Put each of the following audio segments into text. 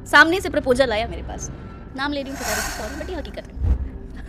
सामने से प्रपोजल आया मेरे पास, नाम ले रही हूँ सॉरी बट ये हकीकत है।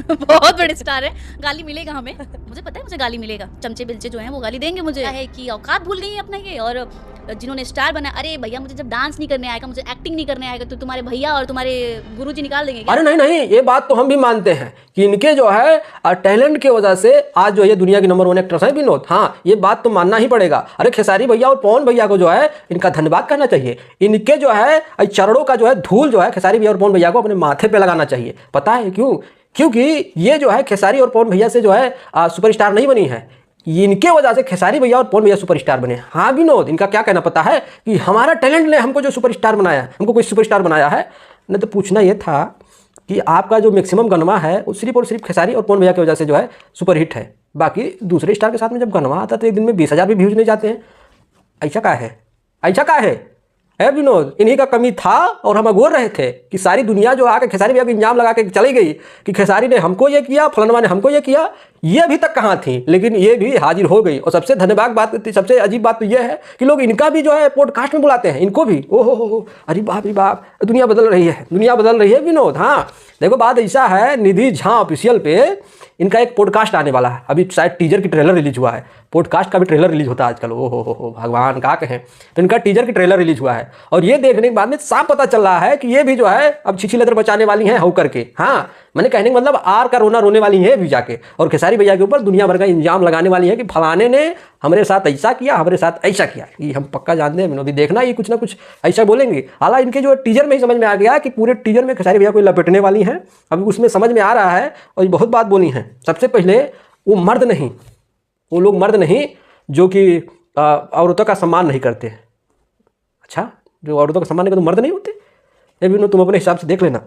बहुत बड़े स्टार है, गाली मिलेगा हमें, मुझे पता है मुझे गाली मिलेगा, चमचे बिलचे जो हैं वो गाली देंगे मुझे, है कि औकात भूल गई है अपना ये। और जिन्होंने स्टार बना, अरे भैया मुझे जब डांस नहीं करने आएगा, मुझे एक्टिंग नहीं करने आएगा, तो तुम्हारे भैया और तुम्हारे गुरुजी निकाल देंगे क्या? अरे नहीं नहीं, ये बात तो हम भी मानते हैं कि इनके जो है टैलेंट की वजह से आज जो है दुनिया की नंबर 1 एक्ट्रेस है विनोद। हाँ, ये बात तो मानना ही पड़ेगा। अरे खेसारी भैया और पवन भैया को जो है इनका धन्यवाद करना चाहिए। इनके जो है चरणों का जो है धूल जो है खेसारी भैया और पवन भैया को अपने माथे पे लगाना चाहिए। पता है क्यों? क्योंकि ये जो है खेसारी और पवन भैया से जो है सुपरस्टार नहीं बनी है, इनके वजह से खेसारी भैया और पवन भैया सुपरस्टार बने। हाँ विनोद, इनका क्या कहना पता है कि हमारा टैलेंट ने हमको जो सुपरस्टार बनाया, हमको कोई सुपरस्टार बनाया है। नहीं तो पूछना ये था कि आपका जो मैक्सिमम गनमा है वो सिर्फ और सिर्फ खेसारी और पवन भैया की वजह से जो है सुपरहिट है। बाकी दूसरे स्टार के साथ में जब गनमा आता है तो एक दिन में 20,000 भी व्यूज नहीं जाते हैं। ऐसा क्या है? ऐसा क्या है विनोद? इन्हीं का कमी था और हम अगोर रहे थे कि सारी दुनिया जो आके खेसारी भैया को इंजाम लगा के चली गई कि खेसारी ने हमको ये किया, फलाना ने हमको ये किया। ये अभी तक कहाँ थी, लेकिन ये भी हाजिर हो गई। और सबसे धन्यवाद बात, सबसे अजीब बात तो ये है कि लोग इनका भी जो है पॉडकास्ट में बुलाते हैं, इनको भी। ओहो हो, अरे बाप रे बाप, दुनिया बदल रही है, दुनिया बदल रही है विनोद। हाँ देखो, बात ऐसा है, निधि झा ऑफिशियल पे इनका एक पॉडकास्ट आने वाला है। अभी शायद टीजर की ट्रेलर रिलीज हुआ है, पॉडकास्ट का भी ट्रेलर रिलीज होता है आजकल। ओहो हो भगवान का कहें। तो इनका टीजर की ट्रेलर रिलीज हुआ है और ये देखने के बाद में साफ पता चल रहा है कि ये भी जो है अब छिछी लदर बचाने वाली हैं हो करके। हाँ, मैंने कहने का मतलब आर का रोना रोने वाली है भी जाके, और खेसारी भैया के ऊपर दुनिया भर का इंजाम लगाने वाली है कि फलाने ने हमारे साथ ऐसा किया, हमारे साथ ऐसा किया। ये हम पक्का जानते हैं विनोदी, देखना ये कुछ ना कुछ ऐसा बोलेंगे। हालांकि इनके जो टीजर में ही समझ में आ गया कि पूरे टीजर में खेसारी भैया को लपेटने वाली हैं। अभी उसमें समझ में आ रहा है और बहुत बात बोली हैं। सबसे पहले वो मर्द नहीं, वो लोग मर्द नहीं जो कि औरतों का सम्मान नहीं करते। अच्छा, जो औरतों का सम्मान नहीं करते मर्द नहीं होते? ये भी तुम अपने हिसाब से देख लेना।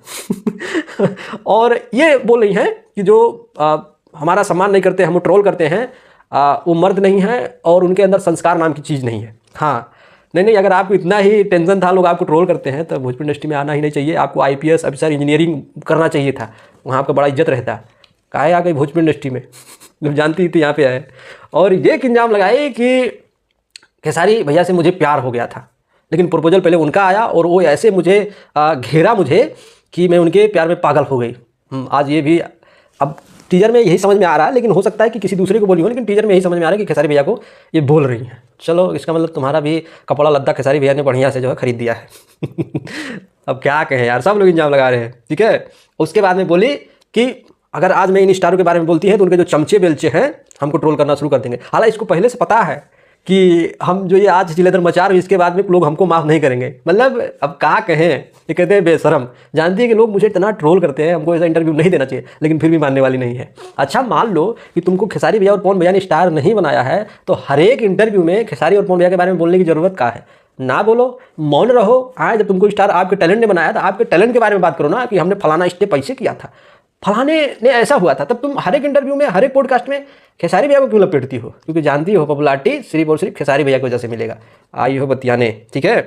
और ये बोल रही हैं कि जो हमारा सम्मान नहीं करते, हम ट्रोल करते हैं, वो मर्द नहीं है और उनके अंदर संस्कार नाम की चीज़ नहीं है। हाँ नहीं, अगर आपको इतना ही टेंशन था, लोग आपको ट्रोल करते हैं, तो भोजपुरी इंडस्ट्री में आना ही नहीं चाहिए। आपको IPS ऑफिसर इंजीनियरिंग करना चाहिए था, वहाँ आपका बड़ा इज्जत रहता। काहे आ गई भोजपुरी इंडस्ट्री में? जब जानती थी यहाँ पे आए। और ये इंजाम लगाए कि खेसारी भैया से मुझे प्यार हो गया था, लेकिन प्रपोजल पहले उनका आया और वो ऐसे मुझे घेरा मुझे कि मैं उनके प्यार में पागल हो गई। आज ये भी अब टीजर में यही समझ में आ रहा है, लेकिन हो सकता है कि किसी दूसरे को बोली हो, लेकिन टीजर में यही समझ में आ रहा है कि खेसारी भैया को ये बोल रही हैं। चलो, इसका मतलब तुम्हारा भी कपड़ा लद्दा खेसारी भैया ने बढ़िया से जो है खरीद दिया है। अब क्या कहें यार, सब लोग इंजाम लगा रहे हैं। ठीक है, उसके बाद में बोली कि अगर आज मैं इन स्टारों के बारे में बोलती है तो उनके जो चमचे बेलचे हैं हमको ट्रोल करना शुरू कर देंगे। हालांकि इसको पहले से पता है कि हम जो ये आज जिलेदर मचा रहे हैं इसके बाद में लोग हमको माफ़ नहीं करेंगे। मतलब अब क्या कहें, ये कहते हैं बेशरम। जानती है कि लोग मुझे इतना ट्रोल करते हैं, हमको ऐसा इंटरव्यू नहीं देना चाहिए, लेकिन फिर भी मानने वाली नहीं है। अच्छा, मान लो कि तुमको खेसारी भैया और पवन भैया ने स्टार नहीं बनाया है, तो हर एक इंटरव्यू में खेसारी और पवन भैया के बारे में बोलने की ज़रूरत क्या है? ना बोलो, मौन रहो। हाँ, जब तुमको स्टार आपके टैलेंट ने बनाया, तो आपके टैलेंट के बारे में बात करो ना, कि हमने फलाना स्टेप ऐसे किया था, फलाने ने ऐसा हुआ था। तब तुम हर एक इंटरव्यू में, हर एक पॉडकास्ट में खेसारी भैया को क्यों लपेटती हो? क्योंकि जानती हो पॉपुलैरिटी सिर्फ और सिर्फ खेसारी भैया की वजह से मिलेगा। आई हो बतियाने। ठीक है,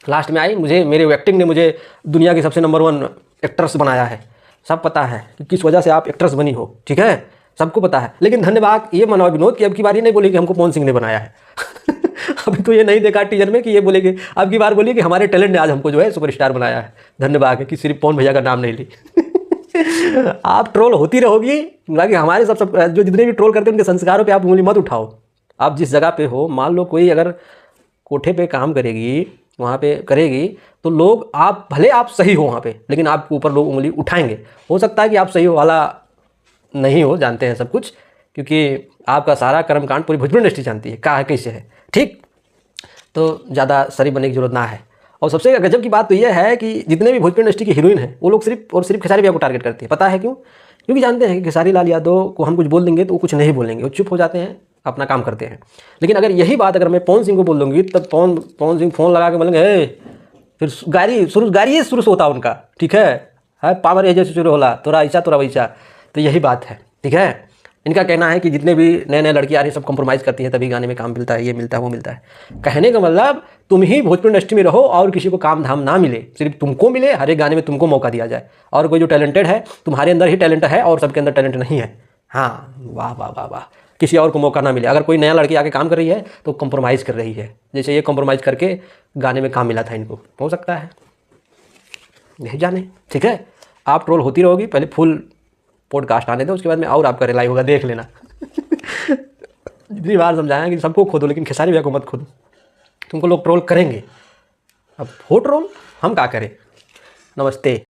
लास्ट में आई, मुझे मेरे एक्टिंग ने मुझे दुनिया की सबसे नंबर 1 एक्ट्रेस बनाया है। सब पता है कि किस वजह से आप एक्ट्रेस बनी हो। ठीक है, सबको पता है। लेकिन धन्यवाद ये मनाओ विनोद कि अब की बार ये नहीं बोली कि हमको पवन सिंह ने बनाया है। अभी तो ये नहीं देखा टीजर में कि ये बोलेगी, अब की बार बोलिए कि हमारे टैलेंट ने आज हमको जो है सुपरस्टार बनाया है। धन्यवाद कि सिर्फ पवन भैया का नाम नहीं ली। आप ट्रोल होती रहोगी, बाकी हमारे सब जो जितने भी ट्रोल करते हैं उनके संस्कारों पे आप उंगली मत उठाओ। आप जिस जगह पे हो, मान लो कोई अगर कोठे पे काम करेगी, वहाँ पे करेगी, तो लोग, आप भले आप सही हो वहाँ पे, लेकिन आपके ऊपर लोग उंगली उठाएंगे। हो सकता है कि आप सही हो वाला नहीं हो, जानते हैं सब कुछ, क्योंकि आपका सारा कर्मकांड पूरी भोजपुरी इंडस्ट्री जानती है कहाँ कैसे है। ठीक, तो ज़्यादा शरीफ बनने की जरूरत ना है। और सबसे गजब की बात तो यह है कि जितने भी भोजपुरी इंडस्ट्री की हीरोइन हैं, वो लोग सिर्फ और सिर्फ खेसारी भैया को टारगेट करती है। पता है क्यों? क्योंकि जानते हैं कि खेसारी लाल यादव को हम कुछ बोल देंगे तो वो कुछ नहीं बोलेंगे, वो चुप हो जाते हैं, अपना काम करते हैं। लेकिन अगर यही बात अगर मैं पवन सिंह को बोल दूँगी, तब पवन सिंह फ़ोन लगा के बोलेंगे, फिर गाड़ी शुरू होता उनका। ठीक है पावर एजे से शुरू होला, तोरा ऐसा तोरा वैसा। तो यही बात है। ठीक है, इनका कहना है कि जितने भी नए नए लड़की आ रही सब कॉम्प्रोमाइज़ करती हैं, तभी गाने में काम मिलता है, ये मिलता है, वो मिलता है। कहने का मतलब तुम ही भोजपुरी इंडस्ट्री में रहो और किसी को काम धाम ना मिले, सिर्फ तुमको मिले, हर एक गाने में तुमको मौका दिया जाए। और कोई जो टैलेंटेड है, तुम्हारे अंदर ही टैलेंट है और सबके अंदर टैलेंट नहीं है। हाँ, वाह वाह वाह वाह, किसी और को मौका ना मिले। अगर कोई नया लड़की आके काम कर रही है तो कॉम्प्रोमाइज़ कर रही है, जैसे ये कॉम्प्रोमाइज़ करके गाने में काम मिला था इनको, हो सकता है। नहीं जाने, ठीक है। आप ट्रोल होती रहोगी, पहले फुल पॉडकास्ट आने दो, उसके बाद में और आपका रिलाई होगा, देख लेना। जितनी बार समझाया कि सबको खोदो, लेकिन खेसारी भैया को मत खोदो, तुमको लोग ट्रोल करेंगे। अब हो ट्रोल, हम क्या करें। नमस्ते।